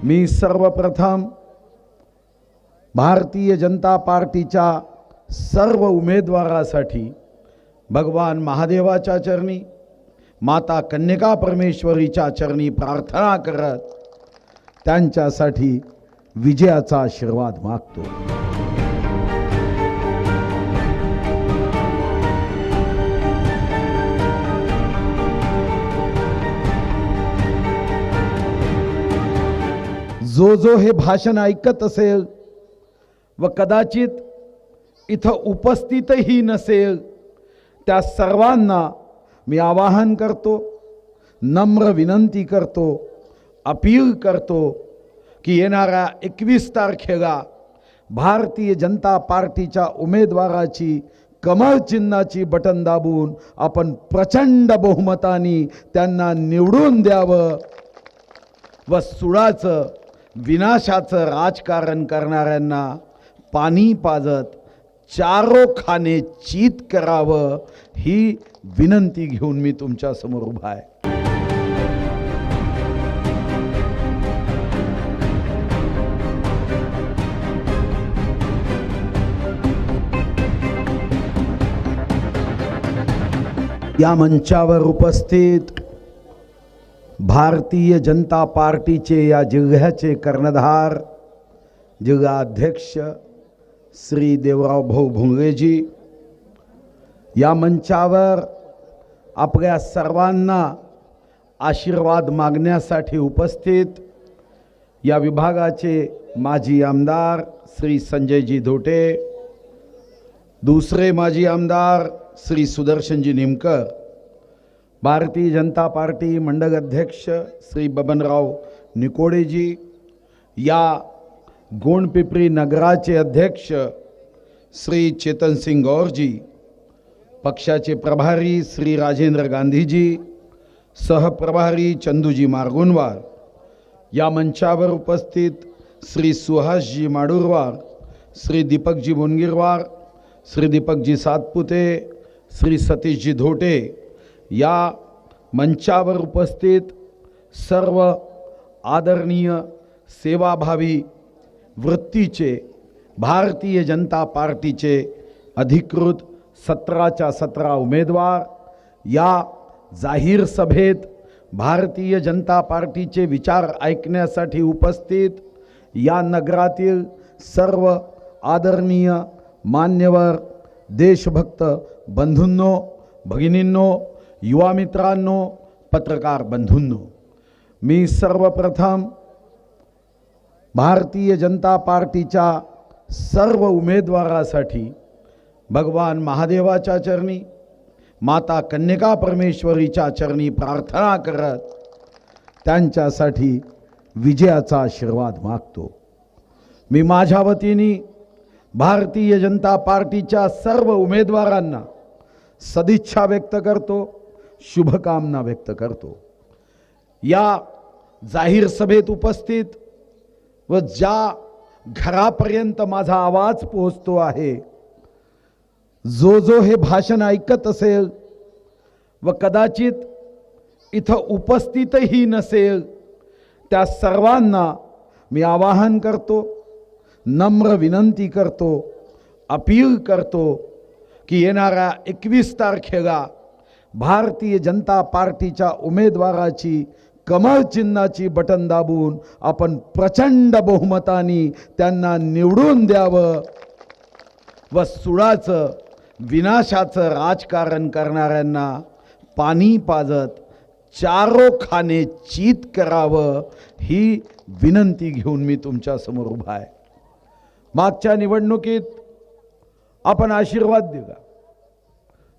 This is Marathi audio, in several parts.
मी सर्वप्रथम भारतीय जनता पार्टीच्या सर्व उमेदवारासाठी भगवान महादेवाच्या चरणी, माता कन्यका परमेश्वरीच्या चरणी प्रार्थना करत त्यांच्यासाठी विजयाचा आशीर्वाद मागतो। जो हे भाषण ऐकत असेल व कदाचित इथं उपस्थितही नसेल, त्या सर्वांना मी आवाहन करतो, नम्र विनंती करतो, अपील करतो की येणाऱ्या 21 तारखेला भारतीय जनता पार्टीच्या उमेदवाराची कमळ चिन्हाची बटन दाबून आपण प्रचंड बहुमताने त्यांना निवडून द्यावं व सुडाचं विनाशाचं राजकारण करणाऱ्यांना पाणी पाजत चारोखाने चित करावं, ही विनंती घेऊन मी तुमच्या समोर उभा आहे। या मंचावर उपस्थित भारतीय जनता पार्टीचे या जिल्ह्याचे कर्णधार, जिल्हाध्यक्ष श्री देवराव भाऊ भोंगलेजी, या मंचावर आपल्या सर्वांना आशीर्वाद मागण्यासाठी उपस्थित या विभागाचे माजी आमदार श्री संजयजी धोटे, दूसरे माजी आमदार श्री सुदर्शनजी निमकर, भारतीय जनता पार्टी मंडल अध्यक्ष श्री बबनराव निकोडेजी, या गोंडपिपरी नगराचे अध्यक्ष श्री चेतन सिंह गौरजी, पक्षाचे प्रभारी श्री राजेंद्र गांधीजी, सहप्रभारी चंदूजी मार्गुनवार, या मंचावर उपस्थित श्री सुहासजी माडुरवार, श्री दीपकजी बोनगिरवार, श्री दीपकजी सातपुते, श्री सतीशजी धोटे, या मंचावर उपस्थित सर्व आदरणीय सेवाभावी वृत्तीचे भारतीय जनता पार्टीचे अधिकृत 17च्या 17 उमेदवार, या जाहीर सभेत भारतीय जनता पार्टीचे विचार ऐकण्यासाठी उपस्थित या नगरातील सर्व आदरणीय मान्यवर देशभक्त बंधूंनो, भगिनींनो, युवा मित्रांनो, पत्रकार बंधूंनो, मी सर्वप्रथम भारतीय जनता पार्टीच्या सर्व उमेदवारासाठी भगवान महादेवाच्या चरणी, माता कन्यका परमेश्वरीच्या चरणी प्रार्थना करत त्यांच्यासाठी विजयाचा आशीर्वाद मागतो। मी माझ्या वतीने भारतीय जनता पार्टीच्या सर्व उमेदवारांना सदिच्छा व्यक्त करतो, शुभकामना व्यक्त करतो। या जाहीर सभेत उपस्थित व ज्या घरापर्यंत माझा आवाज पोहोचतो आहे, जो हे भाषण ऐकत असेल व कदाचित इथं उपस्थितही नसेल, त्या सर्वांना मी आवाहन करतो, नम्र विनंती करतो, अपील करतो की येणाऱ्या 21 तारखेला भारतीय जनता पार्टीच्या उमेदवाराची कमळ चिन्हाची बटन दाबून आपण प्रचंड बहुमताने त्यांना निवडून द्यावं व सुडाचं विनाशाचं राजकारण करणाऱ्यांना पाणी पाजत चारोखाने चित करावं, ही विनंती घेऊन मी तुमच्या समोर उभा आहे। मागच्या निवडणुकीत आपण आशीर्वाद दिला,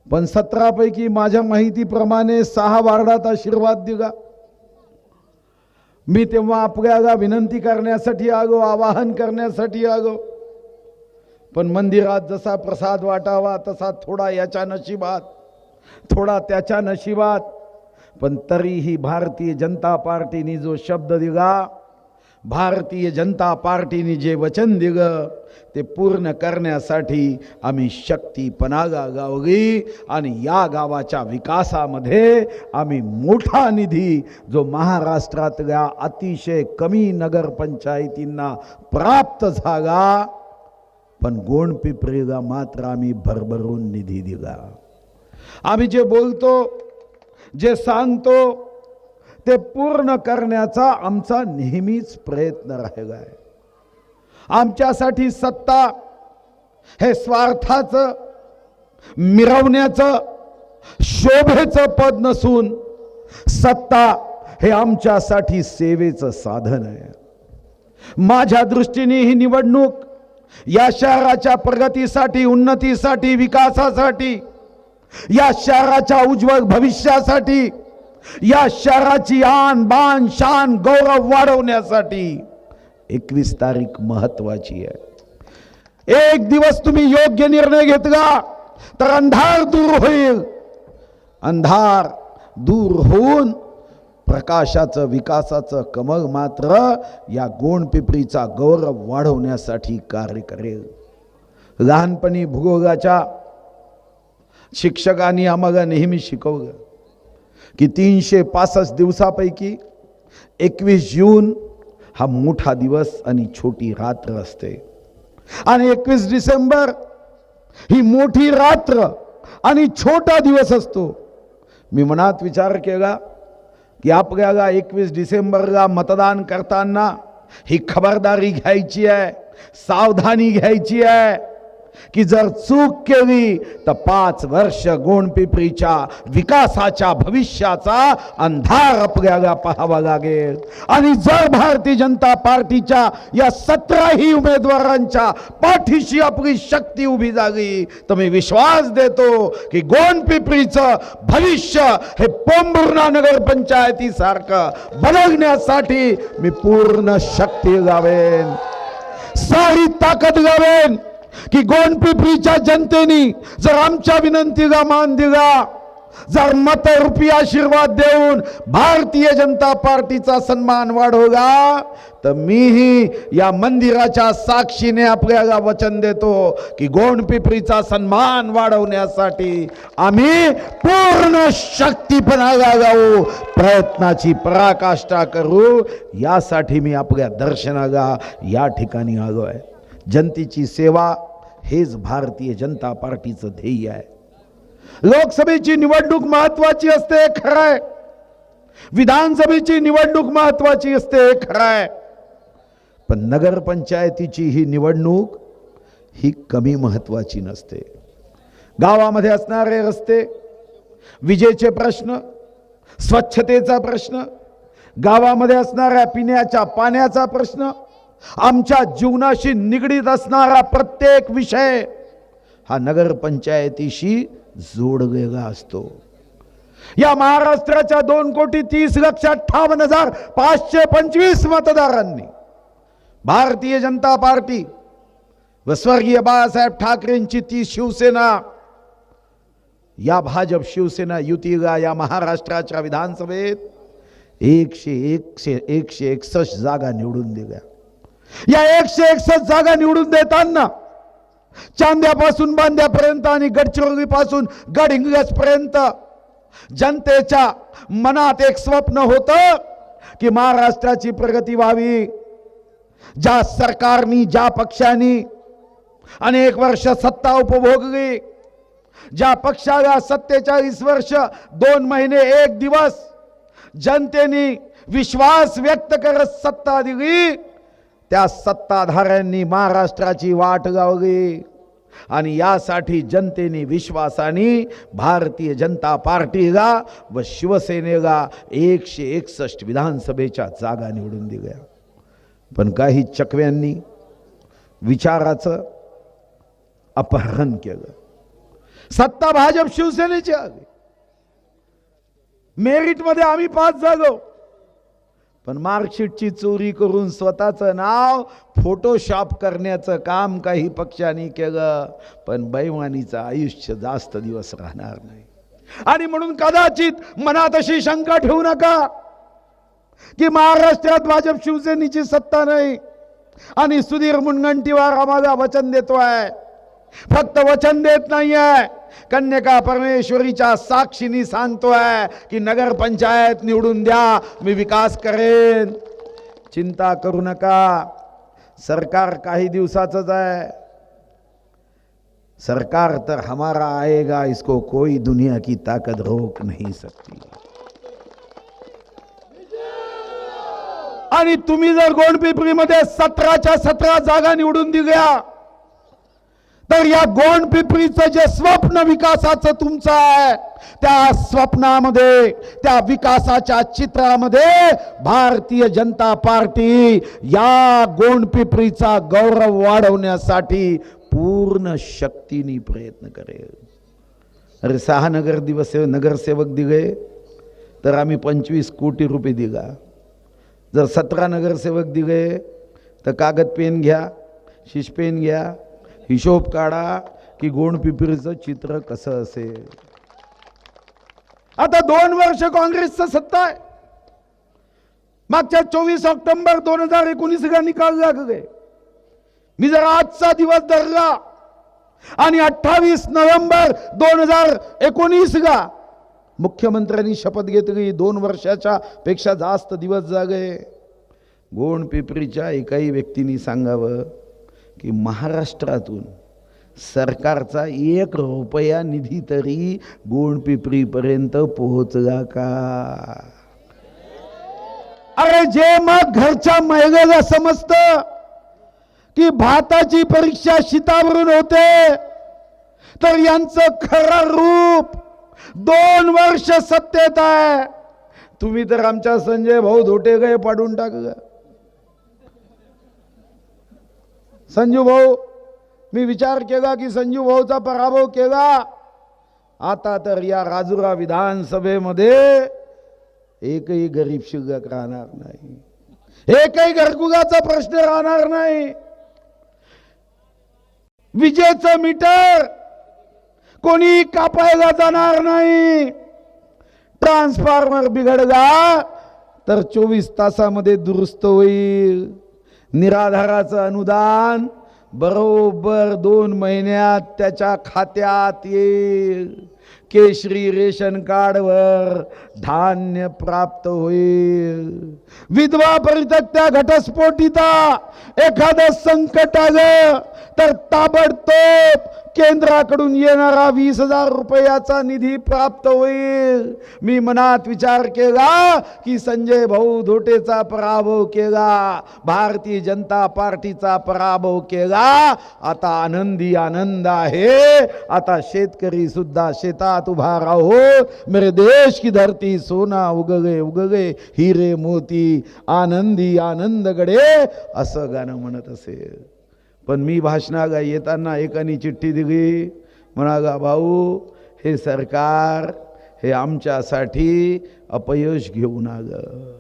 पण 17 पैकी माझ्या माहितीप्रमाणे 6 वार्डात आशीर्वाद दिला। मी तेव्हा आपल्याला विनंती करण्यासाठी आलो, आवाहन करण्यासाठी आलो, पण मंदिरात जसा प्रसाद वाटावा तसा थोडा याच्या नशिबात, थोडा त्याच्या नशिबात, पण तरीही भारतीय जनता पार्टीने जो शब्द दिला, भारतीय जनता पार्टीने जे वचन दिलं, ते पूर्ण करण्यासाठी आम्ही शक्ती पणागा गावली आणि या गावाच्या विकासामध्ये आम्ही मोठा निधी जो महाराष्ट्रातल्या अतिशय कमी नगरपंचायतींना प्राप्त झाला, पण गोंडपिंपरीला मात्र आम्ही भरभरून निधी दिला. आम्ही जे बोलतो, जे सांगतो ते पूर्ण करण्याचा आमचा नेहमीच प्रयत्न राहिला आहे. आमच्यासाठी सत्ता हे स्वार्थाचं, मिरवण्याचं, शोभेचं पद नसून सत्ता हे आमच्यासाठी सेवेचं साधन आहे. माझ्या दृष्टीने ही निवडणूक या शहराच्या प्रगतीसाठी, उन्नतीसाठी, विकासासाठी, या शहराच्या उज्ज्वल भविष्यासाठी, या शहराची आन बान शान गौरव वाढवण्यासाठी 21 तारीख महत्वाची आहे. एक दिवस तुम्ही योग्य निर्णय घेतला तर अंधार दूर होईल. अंधार दूर होऊन प्रकाशाचं, विकासाचं कमळ मात्र या गोंडपिंपरीचा गौरव वाढवण्यासाठी कार्य करेल. लहानपणी भूगोलाच्या शिक्षकांनी आम्हाला नेहमी शिकवलं की 365 दिवसापैकी 21 जून हा मोठा दिवस आणि छोटी रात्र असते आणि 21 डिसेंबर ही मोठी रात्र आणि छोटा दिवस असतो. मी मनात विचार केला की आपल्याला 21 डिसेंबरला मतदान करताना ही खबरदारी घ्यायची आहे, सावधानी घ्यायची आहे की जर चूक केली तर 5 वर्ष गोंडपिंपरीच्या विकासाच्या भविष्याचा अंधार आपल्याला पाहावा लागेल. आणि जर भारतीय जनता पार्टीच्या या 17ही उमेदवारांच्या पाठीशी आपली शक्ती उभी झाली तर मी विश्वास देतो की गोंडपिंपरीचं भविष्य हे पोंभुर्णा नगरपंचायतीसारखं बनवण्यासाठी मी पूर्ण शक्ती लावेन, सारी ताकद लावेन की गोंडपिंपरीच्या जनतेने जर आमच्या विनंतीला मान दिला, जर मतरूपी आशीर्वाद देऊन भारतीय जनता पार्टीचा सन्मान वाढवला तर मीही या मंदिराच्या साक्षीने आपल्याला वचन देतो की गोंडपिंपरीचा सन्मान वाढवण्यासाठी आम्ही पूर्ण शक्तीपणाला लावू, प्रयत्नाची पराकाष्ठा करू. यासाठी मी आपल्या दर्शनाला या ठिकाणी आलो आहे. जनतेची सेवा हेच भारतीय जनता पार्टीचं ध्येय आहे. लोकसभेची निवडणूक महत्वाची असते खरं आहे, विधानसभेची निवडणूक महत्वाची असते खरं आहे, पण नगरपंचायतीची ही निवडणूक ही कमी महत्वाची नसते. गावामध्ये असणारे रस्ते, विजेचे प्रश्न, स्वच्छतेचा प्रश्न, गावामध्ये असणाऱ्या पिण्याच्या पाण्याचा प्रश्न, आमच्या जीवनाशी निगडीत असणारा प्रत्येक विषय हा नगरपंचायतीशी जोडलेला असतो. या महाराष्ट्राच्या 2,30,58,525 मतदारांनी भारतीय जनता पार्टी व स्वर्गीय बाळासाहेब ठाकरेंची ती शिवसेना, या भाजप शिवसेना युतीला या महाराष्ट्राच्या विधानसभेत 161 जागा निवडून दिल्या. या 161 जागा निवडून देताना चांद्यापासून बांद्यापर्यंत आणि गडचिरोलीपासून गडहिंग्लजपर्यंत जनतेच्या मनात एक स्वप्न होतं की महाराष्ट्राची प्रगती व्हावी. ज्या सरकारनी, ज्या पक्षांनी अनेक वर्ष सत्ता उपभोगली, ज्या पक्षाला 47 वर्ष 2 महिने 1 दिवस जनतेने विश्वास व्यक्त करत सत्ता दिली, त्या सत्ताधाऱ्यांनी महाराष्ट्राची वाट लावली आणि यासाठी जनतेने विश्वासाने भारतीय जनता पार्टीला व शिवसेनेला 161 विधानसभेच्या जागा निवडून दिल्या. पण काही चकव्यांनी विचाराचं अपहरण केलं. सत्ता भाजप शिवसेनेची आली, मेरिटमध्ये आम्ही 5 झालो, पण मार्कशीटची चोरी करून स्वतःचं नाव फोटोशॉप करण्याचं काम काही पक्षांनी केलं. पण बेईमानीचं आयुष्य जास्त दिवस राहणार नाही. आणि म्हणून कदाचित मनात अशी शंका ठेवू नका की महाराष्ट्रात भाजप शिवसेनेची सत्ता नाही. आणि सुधीर मुनगंटीवार आम्हाला वचन देतोय. फक्त वचन देत नाहीये, कन्यका परमेश्वरीच्या साक्षीनी सांगतोय की नगर पंचायत निवडून द्या, मी विकास करेन. चिंता करू नका, सरकार काही दिवसाचंच आहे. सरकार तर हमारा आएगा, इसको कोई दुनिया की ताकत रोक नहीं सकती. आणि तुम्ही जर गोंडपिंपरीमध्ये 17च्या 17 जागा निवडून दिल्या तर या गोंडपिंपरीचं जे स्वप्न विकासाचं तुमचं आहे, त्या स्वप्नामध्ये, त्या विकासाच्या चित्रामध्ये भारतीय जनता पार्टी या गोंडपिंपरीचा गौरव वाढवण्यासाठी पूर्ण शक्तीने प्रयत्न करेल. अरे 6 नगरसेवक दिले तर आम्ही 25 कोटी रुपये दिला. जर 17 नगरसेवक दिले तर कागद पेन घ्या, शिशपेन घ्या, हिशोब काढा की गोंडपिंपरीचं चित्र कसं असेल. आता 2 वर्ष काँग्रेसचं सत्ता आहे. मागच्या 24 ऑक्टोबर 2019 ला निकाल लागले. मी जर आजचा दिवस धरला आणि 28 नोव्हेंबर 2019 ला मुख्यमंत्र्यांनी शपथ घेतली. 2 वर्षाच्या पेक्षा जास्त दिवस झाले. गोंडपिंपरीच्या एकाही व्यक्तीने सांगावं की महाराष्ट्रातून सरकारचा 1 रुपया निधी तरी गोंडपिंपरीपर्यंत पोहोचला का? अरे जे मग घरच्या महिलेला समजतं की भाताची परीक्षा शीतावरून होते, तर यांचं खरं रूप 2 वर्ष सत्तेत आहे. तुम्ही तर आमच्या संजय भाऊ धोटे गए पाडून टाकलं. संजू भाऊ, मी विचार केला की संजू भाऊचा पराभव केला. आता तर या राजुरा विधानसभेमध्ये एकही गरीब शिल्लक राहणार नाही, एकही घरकुलाचा प्रश्न राहणार नाही. विजेचं मीटर कोणी कापायला जाणार नाही. ट्रान्सफॉर्मर बिघडला तर 24 तासामध्ये दुरुस्त होईल. निराधाराचं अनुदान बरोबर 2 महिन्यात त्याच्या खात्यात येईल. केशरी रेशन कार्डवर धान्य प्राप्त होईल. विधवा परित्यक्त्या घटस्फोटिता एखादं संकट आलं तर ताबडतोब केंद्राकडून येणारा 20,000 रुपयाचा निधी प्राप्त होईल. मी मनात विचार केला की संजय भाऊ धोटेचा पराभव केला, भारतीय जनता पार्टीचा पराभव केला. आता आनंदी आनंद आहे. आता शेतकरी सुद्धा शेतात उभा राहो. मेरे देश की धरती सोना उगगे उगगे हिरे मोती आनंदी आनंद गडे, असं गाणं म्हणत असेल. पण मी भाषणाला येताना एकाने चिठ्ठी दिली, म्हणाला भाऊ हे सरकार हे आमच्यासाठी अपयश घेऊन आलं.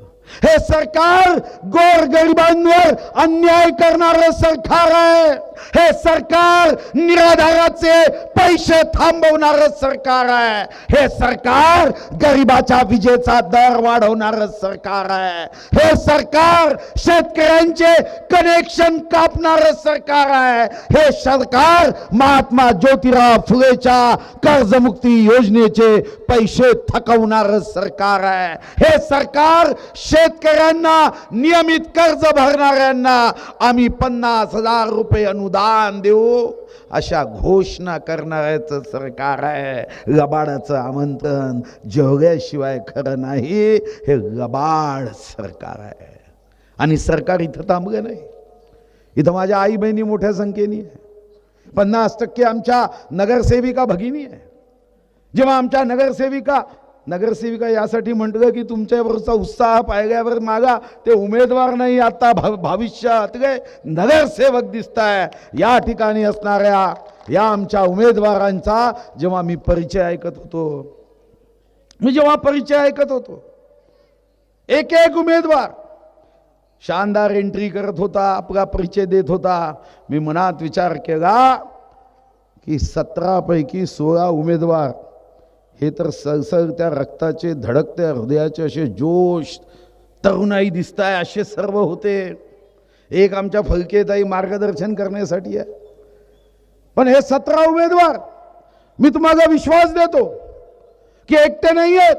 हे सरकार गोरगरिबांवर अन्याय करणारं सरकार आहे. हे सरकार निराधाराचे पैसे थांबवणारं सरकार आहे. हे सरकार गरिबाच्या विजेचा दर वाढवणारं सरकार आहे. हे सरकार शेतकऱ्यांचे कनेक्शन कापणारं सरकार आहे. हे सरकार महात्मा ज्योतिराव फुलेच्या कर्जमुक्ती योजनेचे पैसे थकवणारं सरकार आहे. हे सरकार शेतकऱ्यांना नियमित कर्ज भरणाऱ्यांना आम्ही 50,000 रुपये अनुदान देऊ अशा घोषणा करणाऱ्याचं सरकार आहे. लबाडाचं आमंत्रण जेवल्याशिवाय खरं नाही, हे लबाड सरकार आहे. आणि सरकार इथं थांबलं नाही. इथं माझ्या आई बहिणी मोठ्या संख्येने आहे. 50% आमच्या नगरसेविका भगिनी आहे. जेव्हा आमच्या नगरसेविका यासाठी म्हटलं की तुमच्यावरचा उत्साह पाहिल्यावर मागा ते उमेदवार नाही, आता भविष्यात काय नगरसेवक दिसताय. या ठिकाणी असणाऱ्या या आमच्या उमेदवारांचा जेव्हा मी परिचय ऐकत होतो, एक एक उमेदवार शानदार एंट्री करत होता, आपला परिचय देत होता. मी मनात विचार केला की 17 पैकी 16 उमेदवार हे तर सळसळत्या रक्ताचे, धडकत्या हृदयाचे, असे जोश तरुणाई दिसताय असे सर्व होते. एक आमच्या फलकेताई मार्गदर्शन करण्यासाठी आहे. पण हे 17 उमेदवार मी तुम्हाला विश्वास देतो की एकटे नाही आहेत.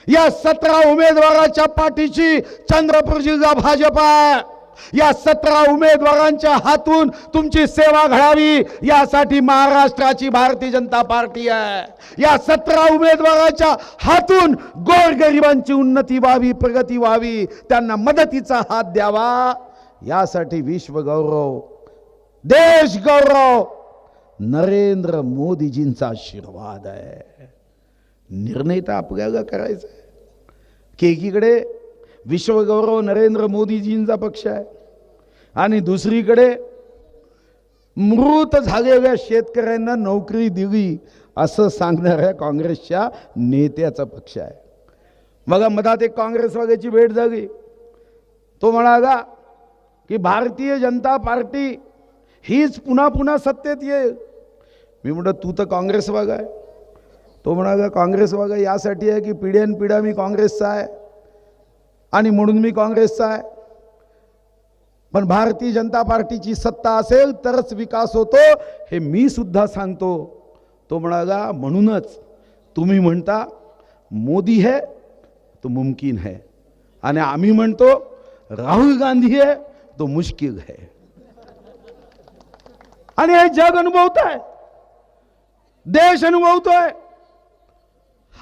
या 17 उमेदवाराच्या पाठीशी चंद्रपूर जिल्हा भाजप आहे. या 17 उमेदवारांच्या हातून तुमची सेवा घडावी यासाठी महाराष्ट्राची भारतीय जनता पार्टी आहे. या 17 उमेदवारांच्या हातून गोरगरिबांची उन्नती व्हावी, प्रगती व्हावी, त्यांना मदतीचा हात द्यावा यासाठी विश्व गौरव, देश गौरव नरेंद्र मोदीजींचा आशीर्वाद आहे. निर्णय तर आपल्याला करायचा आहे की एकीकडे विश्वगौरव नरेंद्र मोदीजींचा पक्ष आहे आणि दुसरीकडे मृत झालेल्या शेतकऱ्यांना नोकरी दिली असं सांगणाऱ्या काँग्रेसच्या नेत्याचा पक्ष आहे. बघा, मधात एक काँग्रेसवाल्याची भेट झाली. तो म्हणाला की भारतीय जनता पार्टी हीच पुन्हा पुन्हा सत्तेत येईल. मी म्हटलं तू तर काँग्रेसवाला आहे. तो म्हणाला काँग्रेसवाला यासाठी आहे की पिढ्यानपिढ्या मी काँग्रेसचा आहे आणि म्हणून मी काँग्रेसचा आहे. पण भारतीय जनता पार्टीची सत्ता असेल तरच विकास होतो हे मी सुद्धा सांगतो. तो म्हणाला म्हणूनच तुम्ही म्हणता मोदी है तो मुमकिन है आणि आम्ही म्हणतो राहुल गांधी है तो मुश्किल है. आणि हे जग अनुभवत आहे, देश अनुभवतोय.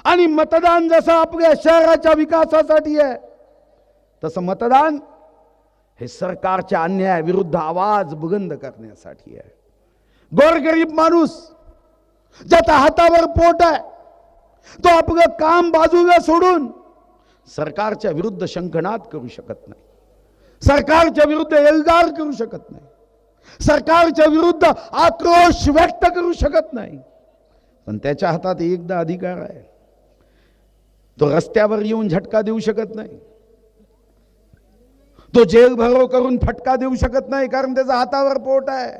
आणि मतदान जसं आपल्या शहराच्या विकासासाठी आहे तसं मतदान हे सरकारच्या अन्यायाविरुद्ध आवाज बुलंद करण्यासाठी आहे. गोरगरीब माणूस ज्याच्या हातावर पोट आहे तो आपलं काम बाजूला सोडून सरकारच्या विरुद्ध शंखनाद करू शकत नाही, सरकारच्या विरुद्ध एल्गार करू शकत नाही, सरकारच्या विरुद्ध आक्रोश व्यक्त करू शकत नाही. पण त्याच्या हातात एकदा अधिकार आहे. तो रस्त्यावर येऊन झटका देऊ शकत नाही, तो जेल भरो करून फटका देऊ शकत नाही, कारण त्याचा हातावर पोट आहे.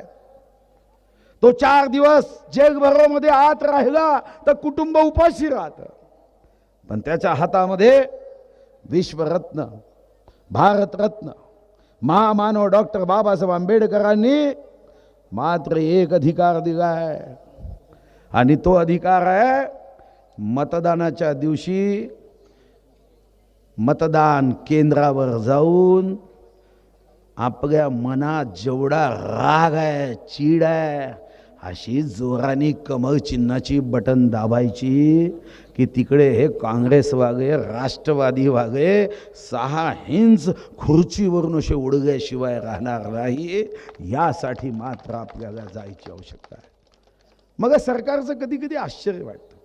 तो 4 दिवस जेल भरो मध्ये आत राहिला तर कुटुंब उपाशी राहतं. पण त्याच्या हातामध्ये विश्वरत्न, भारतरत्न, महामानव डॉक्टर बाबासाहेब आंबेडकरांनी मात्र एक अधिकार दिला आहे आणि तो अधिकार आहे मतदानाच्या दिवशी मतदान केंद्रावर जाऊन आपल्या मनात जेवढा राग आहे, चीड आहे, अशी जोराने कमळ चिन्हाची बटन दाबायची की तिकडे हे काँग्रेसवाले, राष्ट्रवादी वाले 6 इंच खुर्चीवरून असे उडल्याशिवाय राहणार नाही. यासाठी मात्र आपल्याला जायची आवश्यकता आहे. मग सरकारचं कधी कधी आश्चर्य वाटतं.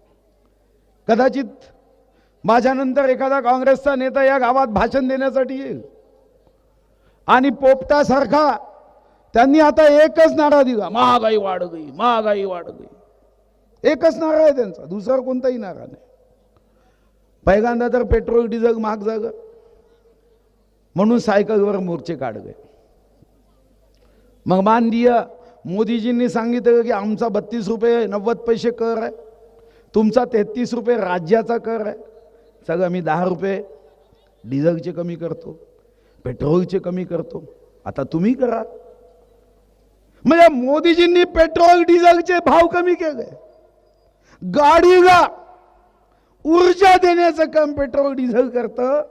कदाचित माझ्यानंतर एखादा काँग्रेसचा नेता या गावात भाषण देण्यासाठी येईल आणि पोपटासारखा त्यांनी आता एकच नारा दिला, महागाई वाढ गई, महागाई वाढ गई. एकच नारा आहे त्यांचा, दुसरा कोणताही नारा नाही. पहिल्यांदा तर पेट्रोल डिझेल महाग झालं म्हणून सायकलवर मोर्चे काढले. मग माननीय मोदीजींनी सांगितलं की आमचा 32 रुपये 90 पैसे कर आहे, तुमचा 33 रुपये राज्याचा कर आहे, सगळं मी 10 रुपये डिझेलचे कमी करतो, पेट्रोलचे कमी करतो, आता तुम्ही करा. म्हणजे मोदीजींनी पेट्रोल डिझेलचे भाव कमी केले. गाडीला ऊर्जा देण्याचं काम पेट्रोल डिझेल करतं,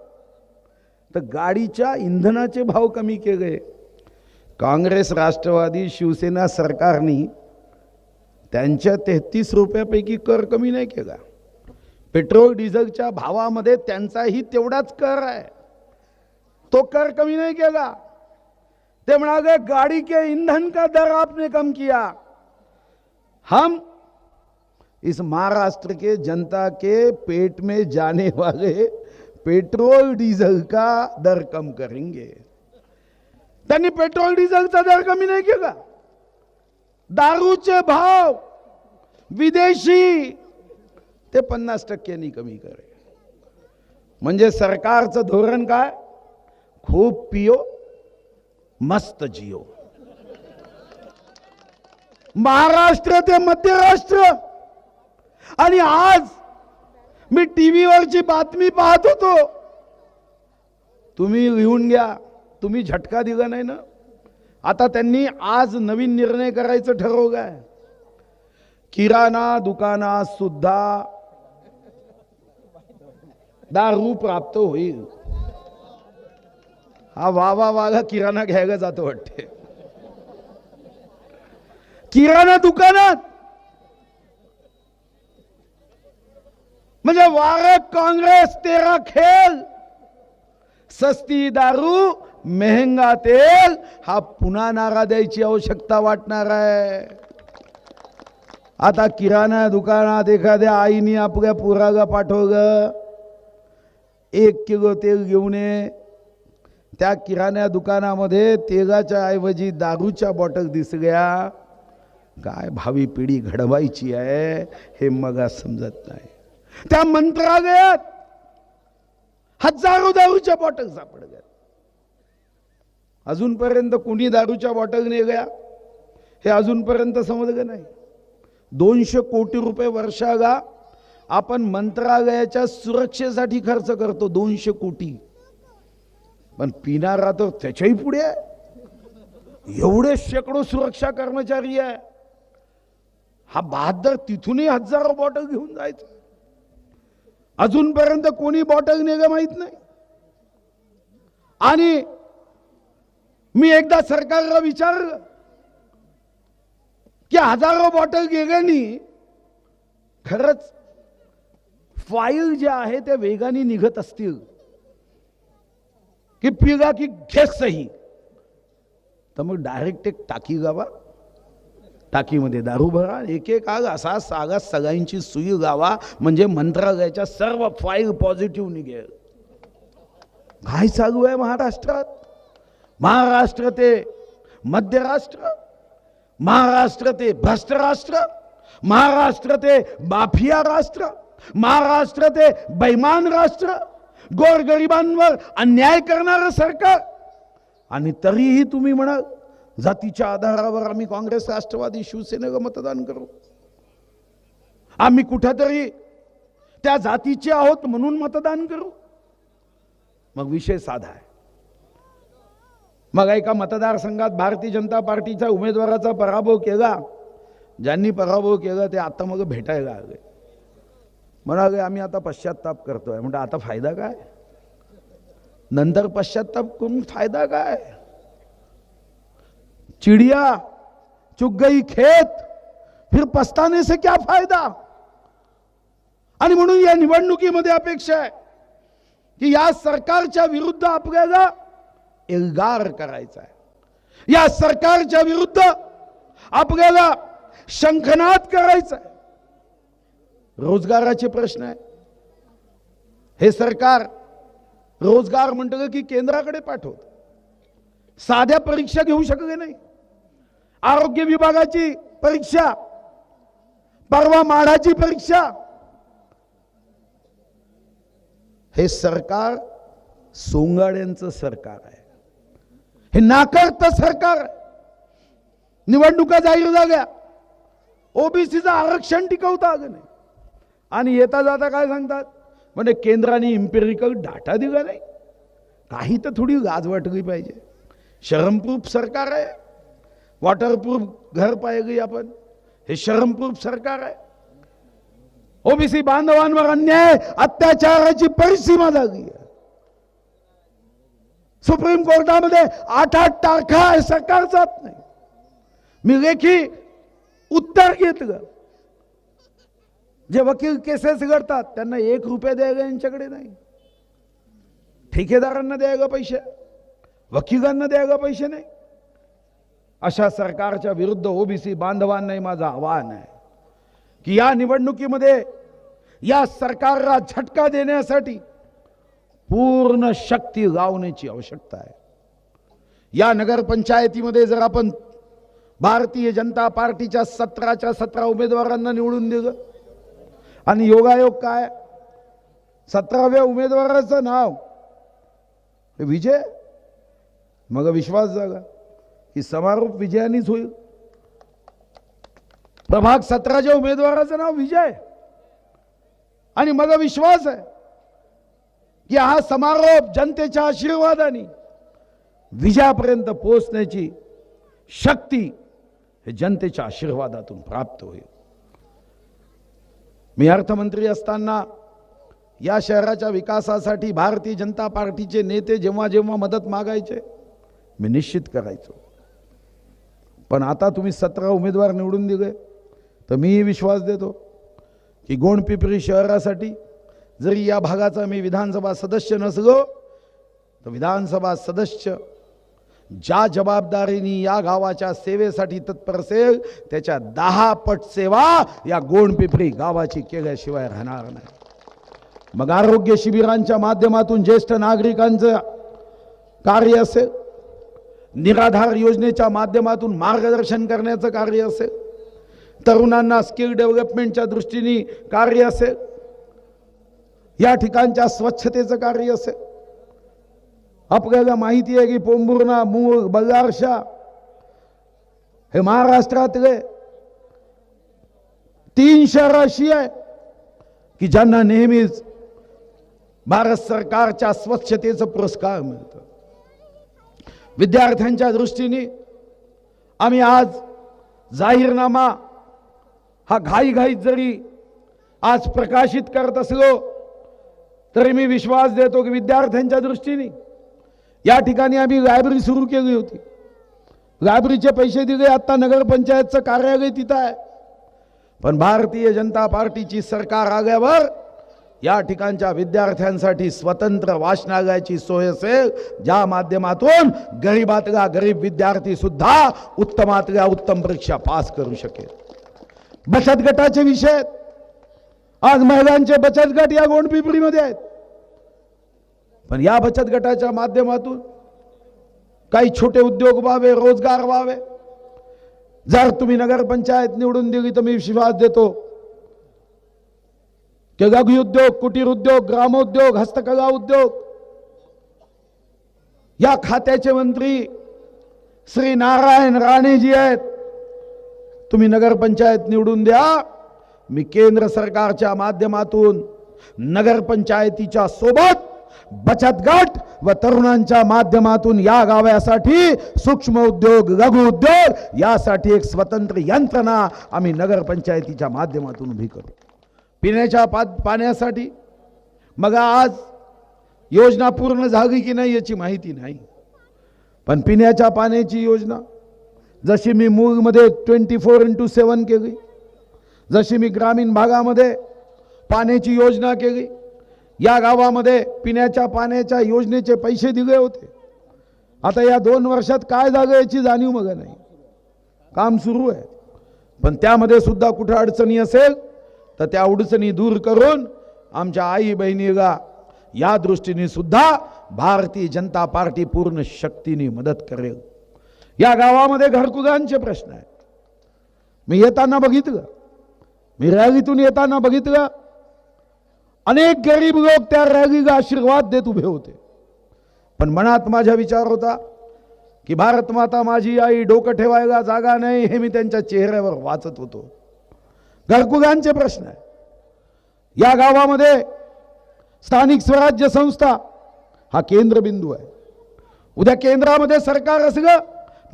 तर गाडीच्या इंधनाचे भाव कमी केले. काँग्रेस, राष्ट्रवादी, शिवसेना सरकारने त्यांच्या 33 रुपयापैकी कर कमी नाही केला. पेट्रोल डिझेलच्या भावामध्ये त्यांचाही तेवढाच कर आहे, तो कर कमी नहीं केगा। ते म्हणाले गाड़ी के ईंधन का दर आपने कम किया, हम इस महाराष्ट्र के जनता के पेट में जाने वाले पेट्रोल डीजल का दर कम करेंगे। त्यांनी पेट्रोल डीजलचा दर कमी नाही केला। दारूचे भाव विदेशी ते 50% कमी करे। म्हणजे सरकारचं धोरण काय? खूप पियो मस्त जियो। महाराष्ट्र ते मध्यराष्ट्र। आणि आज मी टीव्हीवरची बातमी पाहत होतो, तुम्ही लिहून घ्या, तुम्ही झटका दिला नाही ना. आता त्यांनी आज नवीन निर्णय करायचं ठरवलं आहे. किराणा दुकानात सुद्धा दारू प्राप्त होईल. हा वाघा किराणा घ्यायला जातो वाटते. किराणा दुकानात म्हणजे वारे कांग्रेस तेरा खेल. सस्ती दारू महंगा तेल हा पुन्हा नारा द्यायची आवश्यकता वाटणार आहे. आता किराणा दुकानात एखाद्या आईनी आपल्या पुरागा पाठवलं 1 किलो तेल घेऊन ये. त्या किराणा दुकानामध्ये तेलाच्या ऐवजी दारूच्या बॉटल दिसल्या. काय भावी पिढी घडवायची आहे हे मग समजत नाही. त्या मंत्रालयात हजारो दारूच्या बॉटल सापडल्या. अजूनपर्यंत कोणी दारूच्या बॉटल नेल्या हे अजूनपर्यंत समजलं नाही. 200 कोटी रुपये वर्षाला आपण मंत्रालयाच्या सुरक्षेसाठी खर्च करतो. 200 कोटी. पण पिणारा तर त्याच्याही पुढे आहे. एवढे शेकडो सुरक्षा कर्मचारी आहे. हा बहादर तिथूनही हजारो बॉटल घेऊन जायचं. अजूनपर्यंत कोणी बॉटल नेलं माहित नाही. आणि मी एकदा सरकारला विचारलं की हजारो बॉटल गेल्यानी खरंच फाईल जे आहे ते वेगाने निघत असतील की पिगा की घेस सही. तर मग डायरेक्ट एक टाकी गावा. टाकीमध्ये दारू भरा. एक आग असा सागा सगळ्यांची सुई गावा म्हणजे मंत्रालयाच्या सर्व फाईल पॉझिटिव्ह निघेल. काय चालू आहे महाराष्ट्रात. महाराष्ट्र ते मध्यराष्ट्र, महाराष्ट्र ते भ्रष्ट राष्ट्र, महाराष्ट्र ते माफिया राष्ट्र, महाराष्ट्र ते बैमान राष्ट्र, गोरगरिबांवर अन्याय करणारं सरकार. आणि तरीही तुम्ही म्हणाल जातीच्या आधारावर आम्ही काँग्रेस राष्ट्रवादी शिवसेनेला मतदान करू. आम्ही कुठेतरी त्या जातीचे आहोत म्हणून मतदान करू. मग विषय साधा आहे. मग एका मतदारसंघात भारतीय जनता पार्टीच्या उमेदवाराचा पराभव केला. ज्यांनी पराभव केला ते आता मग भेटायला आले. म्हणाले आम्ही आता पश्चाताप करतोय. म्हणजे आता फायदा काय. नंतर पश्चाताप करून फायदा काय. चिड़िया चुग गई खेत फिर पछताने से क्या फायदा. आणि म्हणून या निवडणुकीमध्ये अपेक्षा आहे की या सरकारच्या विरुद्ध आपल्याला एल्गार करायचा आहे. या सरकारच्या विरुद्ध आपल्याला शंखनाद करायचा आहे. रोजगाराचे प्रश्न आहे. हे सरकार रोजगार म्हणतं की केंद्राकडे पाठवत. साध्या परीक्षा घेऊ शकले नाही. आरोग्य विभागाची परीक्षा, परवा माडाची परीक्षा. हे सरकार सोंगाड्यांचं सरकार आहे. हे नाकर्त सरकार. निवडणुका जाहीर झाल्या, ओबीसीचं आरक्षण टिकवता आलं नाही. आणि येता जाता काय सांगतात म्हणजे केंद्राने इम्पेरिकल डाटा दिला नाही. काही तर थोडी लाज वाटली पाहिजे. शरमप्रूफ सरकार आहे. वॉटरप्रूफ घर पाहिजे आपण. हे शरमप्रूफ सरकार आहे. ओबीसी बांधवांवर अन्याय अत्याचाराची परिसीमा झाली आहे. सुप्रीम कोर्टामध्ये 8 तारखा आहे सरकार जात नाही. मी लेखी उत्तर घेतलं. जे वकील केसेस लढतात त्यांना 1 रुपया द्यायला यांच्याकडे नाही. ठेकेदारांना द्यायला पैसे, वकिलांना द्यायला पैसे नाही. अशा सरकारच्या विरुद्ध ओबीसी बांधवांनाही माझं आवाहन आहे की या निवडणुकीमध्ये या सरकारला झटका देण्यासाठी पूर्ण शक्ती लावण्याची आवश्यकता आहे. या नगरपंचायतीमध्ये जर आपण भारतीय जनता पार्टीच्या 17च्या 17 उमेदवारांना निवडून दिलं आणि योगायोग काय 17व्या उमेदवाराचं नाव विजय. मग विश्वास जागा की समारोप विजयानेच होईल. प्रभाग 17च्या उमेदवाराचं नाव विजय. आणि मग विश्वास आहे की हा समारोप जनतेच्या आशीर्वादाने विजयापर्यंत पोहोचण्याची शक्ती हे जनतेच्या आशीर्वादातून प्राप्त होईल. मी अर्थमंत्री असताना या शहराच्या विकासासाठी भारतीय जनता पार्टीचे नेते जेव्हा जेव्हा मदत मागायचे मी निश्चित करायचो. पण आता तुम्ही 17 उमेदवार निवडून दिले तर मी विश्वास देतो की गोंडपिंपरी शहरासाठी जरी या भागाचा मी विधानसभा सदस्य नसलो तर विधानसभा सदस्य ज्या जबाबदारीने या गावाच्या सेवेसाठी तत्पर असेल त्याच्या 10 पट सेवा या गोंडपिंपरी गावाची केल्याशिवाय राहणार नाही. मग आरोग्य शिबिरांच्या माध्यमातून ज्येष्ठ नागरिकांचं कार्य असेल, निराधार योजनेच्या माध्यमातून मार्गदर्शन करण्याचं कार्य असेल, तरुणांना स्किल डेव्हलपमेंटच्या दृष्टीने कार्य असेल, या ठिकाणच्या स्वच्छतेचं कार्य असेल. आपल्याला माहिती आहे की पोंभुर्णा, मूळ, बल्लारशा हे महाराष्ट्रातले 3 शहर अशी आहे की ज्यांना नेहमीच भारत सरकारच्या स्वच्छतेचं पुरस्कार मिळतं. विद्यार्थ्यांच्या दृष्टीने आम्ही आज जाहीरनामा हा घाईघाईत जरी आज प्रकाशित करत असलो तरी मी विश्वास देतो की विद्यार्थ्यांच्या दृष्टीने या ठिकाणी आम्ही लायब्ररी सुरू केली होती. लायब्ररीचे पैसे दिले, आता नगरपंचायतचं कार्यालय तिथं आहे. पण भारतीय जनता पार्टीची सरकार आल्यावर या ठिकाणच्या विद्यार्थ्यांसाठी स्वतंत्र वाचनालयाची सोय असेल, ज्या माध्यमातून गरीबातला गरीब विद्यार्थी सुद्धा उत्तमातल्या उत्तम परीक्षा पास करू शकेल. बचत गटाचे विषय, आज महिलांचे बचत गट या गोंडपिंपरीमध्ये आहेत. पण या बचत गटाच्या माध्यमातून काही छोटे उद्योग व्हावे, रोजगार व्हावे. जर तुम्ही नगरपंचायत निवडून दिली तर मी विश्वास देतो की लघु उद्योग, कुटीर उद्योग, ग्रामोद्योग, हस्तकला उद्योग या खात्याचे मंत्री श्री नारायण राणे जी आहेत. तुम्ही नगरपंचायत निवडून द्या, मी केंद्र सरकारच्या माध्यमातून नगरपंचायतीच्या सोबत बचत गट व तरुणांच्या माध्यमातून या गावासाठी सूक्ष्म उद्योग, लघु उद्योग यासाठी एक स्वतंत्र यंत्रणा आम्ही नगरपंचायतीच्या माध्यमातून उभी करू. पिण्याच्या पाण्यासाठी मग आज योजना पूर्ण झाली की नाही याची माहिती नाही, पण पिण्याच्या पाण्याची योजना जशी मी मूळमध्ये 24x7 केली, जशी मी ग्रामीण भागामध्ये पाण्याची योजना केली, या गावामध्ये पिण्याच्या पाण्याच्या योजनेचे पैसे दिले होते. आता या 2 वर्षात काय झालं याची जाणीव मग नाही. काम सुरू आहे, पण त्यामध्ये सुद्धा कुठे अडचणी असेल तर त्या अडचणी दूर करून आमच्या आई बहिणीला या दृष्टीने सुद्धा भारतीय जनता पार्टी पूर्ण शक्तीने मदत करेल. या गावामध्ये घरकुलांचे प्रश्न आहे. मी येताना बघितलं, मी रॅलीतून येताना बघितलं, अनेक गरीब लोक त्या रॅलीला आशीर्वाद देत उभे होते. पण मनात माझा विचार होता की भारत माता माझी आई, डोकं ठेवायला जागा नाही, हे मी त्यांच्या चेहऱ्यावर वाचत होतो. घरकुलांचे प्रश्न आहे. या गावामध्ये स्थानिक स्वराज्य संस्था हा केंद्रबिंदू आहे. उद्या केंद्रामध्ये सरकार असलं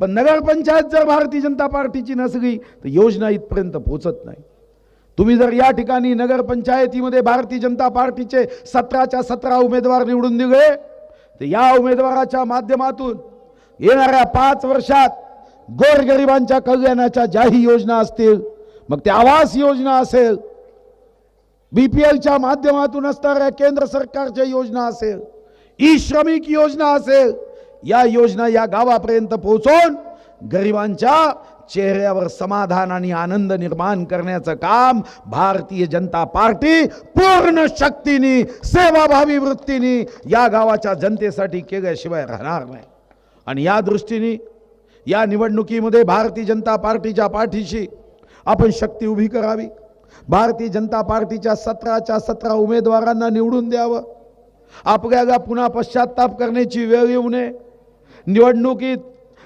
पण नगरपंचायत जर भारतीय जनता पार्टीची नसली तर योजना इथपर्यंत पोहोचत नाही. तुम्ही जर या ठिकाणी नगरपंचायतीमध्ये भारतीय जनता पार्टीचे 17च्या 17 उमेदवार निवडून दिले तर या उमेदवाराच्या माध्यमातून येणाऱ्या 5 वर्षात गोरगरिबांच्या कल्याणाच्या ज्याही योजना असतील, मग ते आवास योजना असेल, बीपीएलच्या माध्यमातून असणाऱ्या केंद्र सरकारच्या योजना असेल, ई श्रमिक योजना असेल, या योजना या गावापर्यंत पोहोचून गरिबांच्या चेहऱ्यावर समाधान आणि आनंद निर्माण करण्याचं काम भारतीय जनता पार्टी पूर्ण शक्तीने, सेवाभावी वृत्तीने या गावाच्या जनतेसाठी केल्याशिवाय राहणार नाही. आणि या दृष्टीने या निवडणुकीमध्ये भारतीय जनता पार्टीच्या पाठीशी आपण शक्ती उभी करावी. भारतीय जनता पार्टीच्या 17च्या 17 उमेदवारांना निवडून द्यावं. आपल्याला पुन्हा पश्चाताप करण्याची वेळ येऊ नये. निवडणुकीत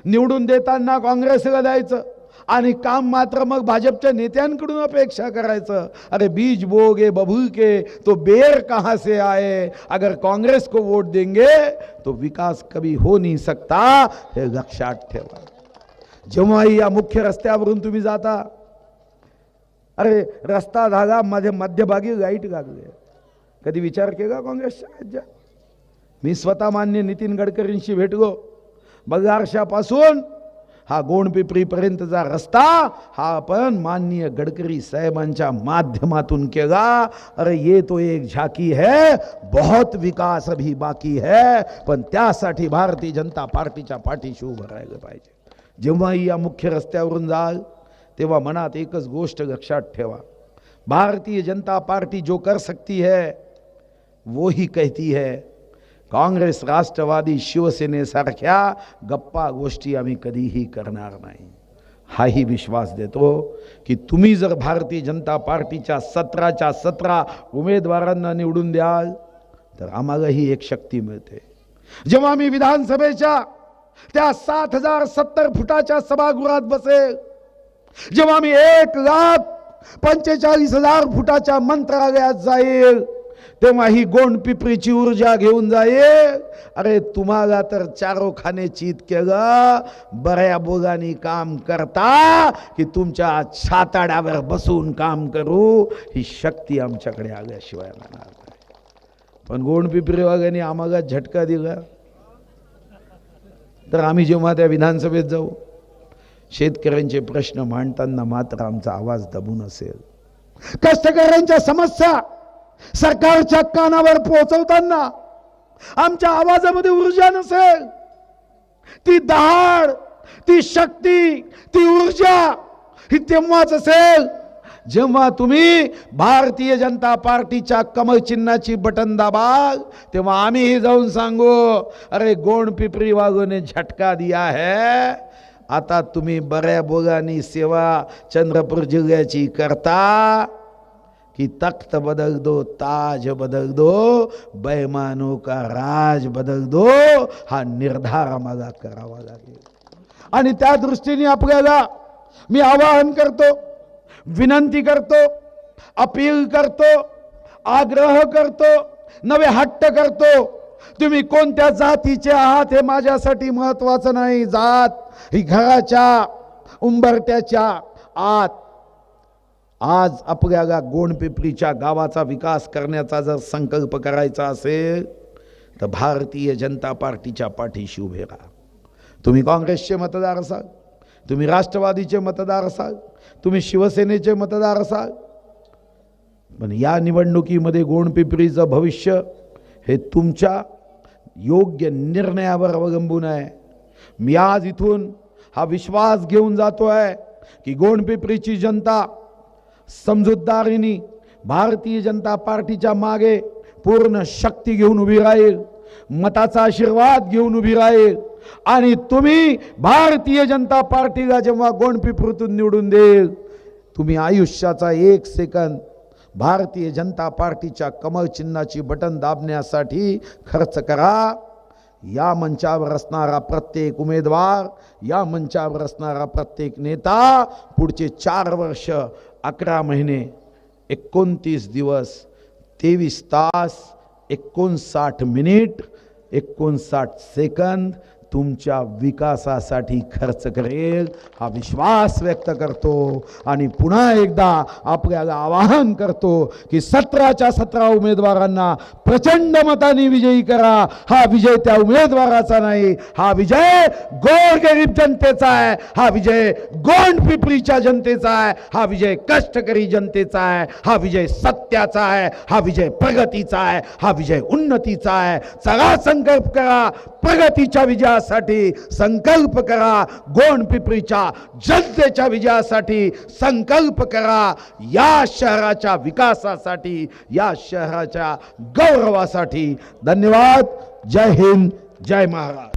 निवडून देताना काँग्रेसला द्यायचं, आणि काम मात्र मग भाजपच्या नेत्यांकडून अपेक्षा करायचं। अरे बीज बोगे बबूल के तो बेर कहां से आए, अगर कांग्रेस को वोट देंगे तो विकास कभी हो नहीं सकता, हे लक्षात ठेवा। जेव्हाही या मुख्य रस्त्यावरून तुम्ही जाता, अरे रस्ता धागा मध्यभागी लाईट लागले, कधी विचार केला काँग्रेसच्या राज्यात? मी स्वतः मान्य नितीन गडकरींशी भेटलो, बगारशापासून हा गोंडपिपरी पर्यंतचा रस्ता हा आपण माननीय गडकरी साहेबांच्या माध्यमातून केला। अरे ये तो एक झाकी है, बहुत विकास अभी बाकी है, पण त्यासाठी भारतीय जनता पार्टीच्या पाठीशी उभं राहिलं पाहिजे। जेव्हाही या मुख्य रस्त्यावरून जाल तेव्हा मनात एकच गोष्ट लक्षात ठेवा, भारतीय जनता पार्टी जो कर सकती है वो ही कहती है। काँग्रेस, राष्ट्रवादी, शिवसेनेसारख्या गप्पा गोष्टी आम्ही कधीही करणार नाही, हाही विश्वास देतो की तुम्ही जर भारतीय जनता पार्टीच्या 17च्या 17 उमेदवारांना निवडून द्याल तर आम्हालाही एक शक्ती मिळते। जेव्हा मी विधानसभेच्या त्या 7070 फुटाच्या सभागृहात बसेल, जेव्हा मी 1,45,000 फुटाच्या मंत्रालयात जाईल, तेव्हा ही गोंडपिपरीची ऊर्जा घेऊन जाईल। अरे तुम्हाला तर चारोखाने चित केलं, बऱ्या बोगानी काम करता की तुमच्या छाताड्यावर बसून काम करू, ही शक्ती आमच्याकडे आल्याशिवाय राहणार नाही। पण गोंडपिपरी वाल्यांनी आम्हाला झटका दिला तर आम्ही जेव्हा त्या विधानसभेत जाऊ, शेतकऱ्यांचे प्रश्न मांडताना मात्र आमचा आवाज दबून असेल, कष्टकऱ्यांच्या समस्या सरकारच्या कानावर पोहोचवताना आमच्या आवाजामध्ये ऊर्जा नसेल, ती दहाड, ती शक्ती, ती ऊर्जा ही तेव्हाच असेल जेव्हा तुम्ही भारतीय जनता पार्टीच्या कमळ चिन्हाची बटन दाबाल, तेव्हा आम्हीही जाऊन सांगू, अरे गोंडपिपरी वालों झटका दिया है, आता तुम्ही बऱ्या बोगानी सेवा चंद्रपूर जिल्ह्याची करता कि तख्त बदल दो, ताज बदल दो, बेईमानों का राज बदल दो, हा निर्धार आम्हाला करावा लागेल। आणि त्या दृष्टीने आपल्याला मी आवाहन करतो, विनंती करतो, अपील करतो, आग्रह करतो, नवे हट्ट करतो, तुम्ही कोणत्या जातीचे आहात हे माझ्यासाठी महत्त्वाचं नाही। जात ही घराच्या उंबरट्याच्या आत। आज आपल्याला गोंडपिपरीच्या गावाचा विकास करण्याचा जर संकल्प करायचा असेल तर भारतीय जनता पार्टीच्या पाठीशी उभे राहा। तुम्ही काँग्रेसचे मतदार असाल, तुम्ही राष्ट्रवादीचे मतदार असाल, तुम्ही शिवसेनेचे मतदार असाल, पण या निवडणुकीमध्ये गोंडपिपरीचं भविष्य हे तुमच्या योग्य निर्णयावर अवलंबून आहे। मी आज इथून हा विश्वास घेऊन जातोय की गोंडपिपरीची जनता समजूतदारीने भारतीय जनता पार्टीच्या मागे पूर्ण शक्ती घेऊन उभी राहील, मताचा आशीर्वाद घेऊन उभी राहील, आणि तुम्ही भारतीय जनता पार्टीला जेव्हा गोंडपिपरीतून निवडून देईल, तुम्ही आयुष्याचा 1 सेकंद भारतीय जनता पार्टीच्या कमळ चिन्हाची बटन दाबण्यासाठी खर्च करा। या मंचावर असणारा प्रत्येक उमेदवार, या मंचावर असणारा प्रत्येक नेता पुढचे 4 वर्ष 11 महिने 29 दिवस 23 तास 59 मिनिट 59 सेकंद तुमच्या विकासासाठी खर्च करेल, हा विश्वास व्यक्त करतो। आणि पुन्हा एकदा आपल्याला आवाहन करतो की 17च्या 17 उमेदवारांना प्रचंड मताने विजयी करा। हा विजय त्या उमेदवाराचा नाही, हा विजय गोरगरीब जनतेचा आहे, हा विजय गोंडपिपरीच्या जनतेचा आहे, हा विजय कष्टकरी जनतेचा आहे, हा विजय सत्याचा आहे, हा विजय प्रगतीचा आहे, हा विजय उन्नतीचा आहे। चला संकल्प करा, प्रगतीच्या विजयासाठी संकल्प करा, गोंडपिपरीच्या जनतेच्या विजयासाठी संकल्प करा, या शहराच्या विकासासाठी, या शहराच्या गौरवासाठी। धन्यवाद। जय हिंद, जय महाराष्ट्र।